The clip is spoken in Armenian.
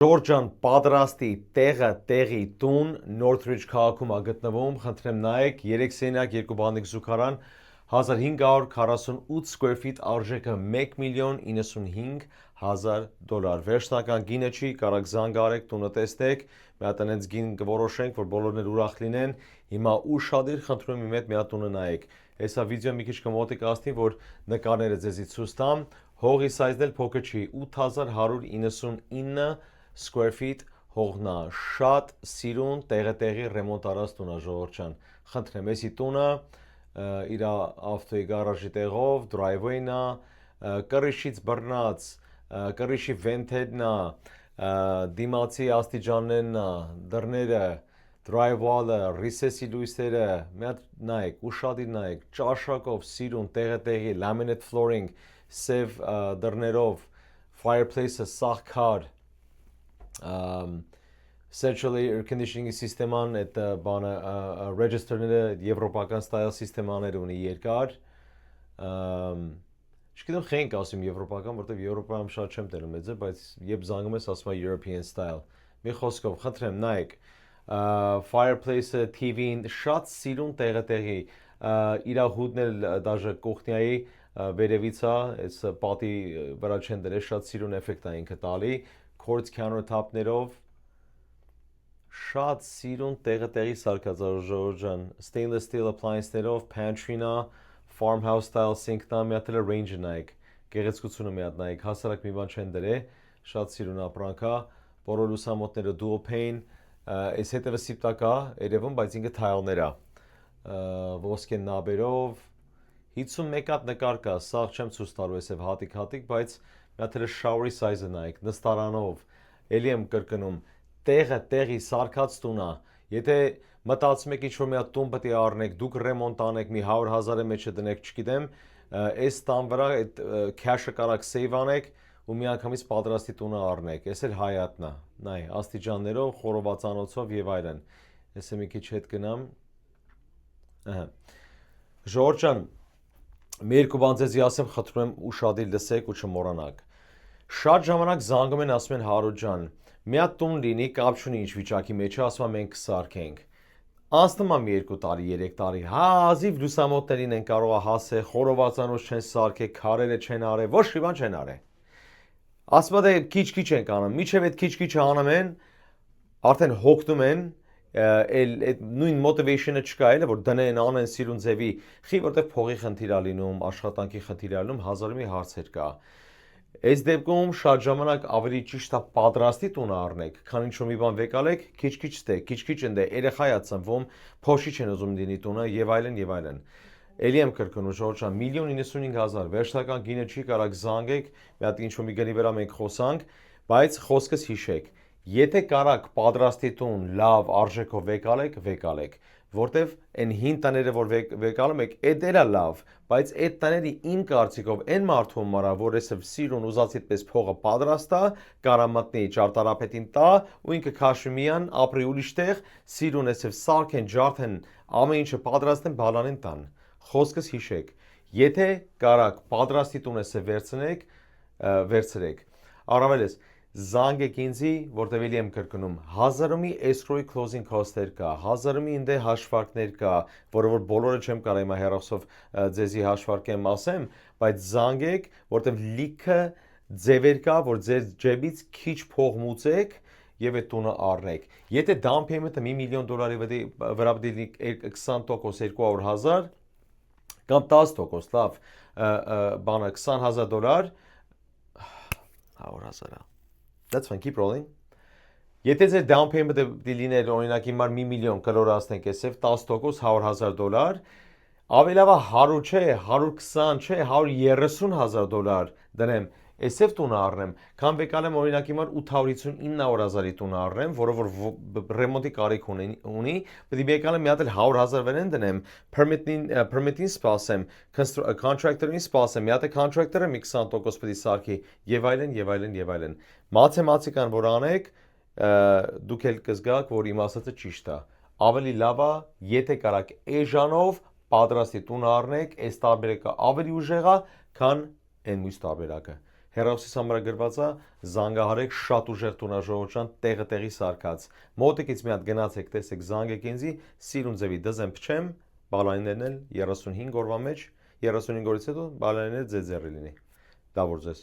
Ժորժան պատրաստի տեղի տուն Northridge քաղաքում գտնվում, խնդրեմ նայեք 3 սենյակ 2 բանիկ զուգարան 1548 square feet արժեքը $1,095,000 վերջնական գինը չի, կարաք զանգ արեք, տունը տեսնեք, մի հատ այնց գին կորոշենք, որ բոլորն էլ ուրախ լինեն, հիմա ուշադիր խնդրում եմ մի հատ տունը նայեք, հեսա վիդեոն մի քիչ կմոտիկացնի, որ նկարները ձեզի ցույց տամ, հողի սայզն էլ փոքր չի, 8199 square feet հողնա, շատ սիրուն տեղի ռեմոնտ արած տունա ժողովրդյան, խնդրեմ, էսի տունը իր ավտոյի գարաժի տեղով, driveway-նա, կռիշից բռնած, կռիշի վենթերնա, դիմացի աստիճաններնա, դռները, drywall-ը, recess-ի լույսերը, մի հատ նայեք, ուշադիր նայեք, ճաշակով, սիրուն, տեղի, laminate flooring, սև դռներով, fireplace-ը սաղ քար, centrally air conditioning սիստեման այդ բանը register-ները եվրոպական style սիստեմաներ ունի երկար չգիտեմ խենք ասում եվրոպական, որտեղ Եվրոպայում շատ չեմ տենում այդ, բայց երբ զանգում ես ասում է European style մի խոսքով խնդրեմ նայեք fireplace-ը TV-ին շատ սիրուն տեղի իր հուդն էլ դաժե կողքնյայի վերևից է այս պատի վրա չեն դրել շատ սիրուն էֆեկտ է ինքը տալի quartz countertop-ներով շատ սիրուն տեղի սարքած ժողովրդյան stainless steel appliance-ներով pantry-նա farmhouse style sink-նա մի հատ էլ range-ը նայեք գեղեցկությունը մի հատ նայեք հասարակ մի բան չեն դրել շատ սիրուն ապրանք է բոլոր լուսամուտները dual pane այս հետևը սիպտակա երևում բայց ինքը թայլներ է ոսկե նաբերով 51 հատ նկար կա սաղ չեմ ցույց տալու այսև հատիկ բայց մի հատ էլ shower-ի size-ը նայեք նստարանով էլի եմ կրկնում տեղի սարքած տունա եթե մտածում եք ինչ-որ մի հատ տուն պետք է առնեք դուք ռեմոնտ անեք մի 100,000-ի մեջը դնեք չգիտեմ այս տան վրա այդ cash-ը կարաք save անեք ու միանգամից պատրաստի տունը առնեք այս էլ հայատնա նայ աստիճաններով խորովածանոցով եւ այլն ես մի քիչ հետ գնամ ժորժան մի երկու բան ձեզի ասեմ խնդրում եմ ուշադիր լսեք ու չմոռանաք շատ ժամանակ զանգում են ասում են Հարութ ջան մի հատ տուն լինի կապ չունի ինչ վիճակի մեջ է ասում եմ մենք կսարքենք անցնում է մի 2 տարի 3 տարի հազիվ լուսամուտներին են կարող է հասել խորովածանոց չեն սարքել քարերը չեն արել ոչ մի բան չեն արել ասում է քիչ ենք անում միջև այդ քիչ անում են արդեն հոգնում են այդ նույն motivation-ը չկա էլը որ դնեն անեն սիրուն ձևի խի որտեղ փողի խնդիր է լինում աշխատանքի խնդիր է լինում հազար մի հարցեր կա այս դեպքում շատ ժամանակ ավելի ճիշտ է պատրաստի տուն առնեք քան ինչ-որ մի բան վեկալեք քիչ ընդ երեխայա ծնվում փոշի չեն ուզում լինի տունը եւ այլն Էլի եմ կրկնում ժողովրդյան 1,095,000 վերջնական գինը չի կարաք զանգեք մի հատ ինչ-որ մի գնի վրա մենք խոսանք բայց խոսքս հիշեք եթե կարաք պատրաստի տուն լավ արժեքով վեկալեք որտեվ այն հին տները որ վեկալում եք այդ էլա լավ բայց այդ տները իմ կարծիքով այն մարդու համար որ էսև սիրուն ուզածիդ պես փողը պատրաստ է կարա մտնի ճարտարապետին տա ու ինքը քաշի միան ապրի ուրիշ տեղ սիրուն էսև սարքեն ջարդեն ամեն ինչը պատրաստեն բալանին տան խոսքս հիշեք եթե կարաք պատրաստի տուն էսև վերցրեք առավելես զանգեք ինձի, որտեղ էլի եմ կրկնում, 1000 մի escrow closing cost-եր կա, 1000 մի ինձ հաշվարկներ կա, որը որ բոլորը չեմ կարող հիմա հեռախոսով ձեզի հաշվարկեմ ասեմ, բայց զանգեք, որտեղ լիքը ձևեր կա, որ ձեր ջեբից քիչ փող մուծեք եւ այդ տունը առնեք։ Եթե down payment-ը $1 միլիոն վրա դի 20% 200,000 կամ 10%, լավ, բանը $20,000 100,000 That's fine, keep rolling. Եթե ձեր down payment-ը դիլիներ օրինակ հիմար 1 միլիոն կլորացնենք էսև 10% $100,000 ավելի լավ 100 չէ, 120 չէ, $130,000 դնեմ էսև տուն առնեմ, քան վեկալեմ օրինակ հիմար 859,000-ի տուն առնեմ, որը որ ռեմոնտի կարիք ունի, պետք է վեկալեմ մի հատ էլ 100,000 վրան դնեմ, permit-ին սպասեմ, contractor-ին սպասեմ, մի հատ է contractor-ը մի 20% պետք է սարքի եւ այլն։ Մաթեմատիկան որ անեք, դուք էլ կզգաք, որ իմ ասածը ճիշտ է։ Ավելի լավ է, եթե կարաք էժանով պատրաստի տուն առնեք, այս տարբերակը ավելի ուժեղ է, քան այն մյուս տարբերակը։ Հերոսից համար գրված է զանգահարեք շատ ուժեղ տունաժողովրդյան տեղի սարկած։ Մոտիկից մի հատ գնացեք, տեսեք զանգեք ինձի, սիրուն ձևի դզեմ փչեմ, բալայներն էլ 35 օրվա մեջ, 35 օրից հետո բալայները ձեզ ձեռի լինի։ Դա որ ձեզ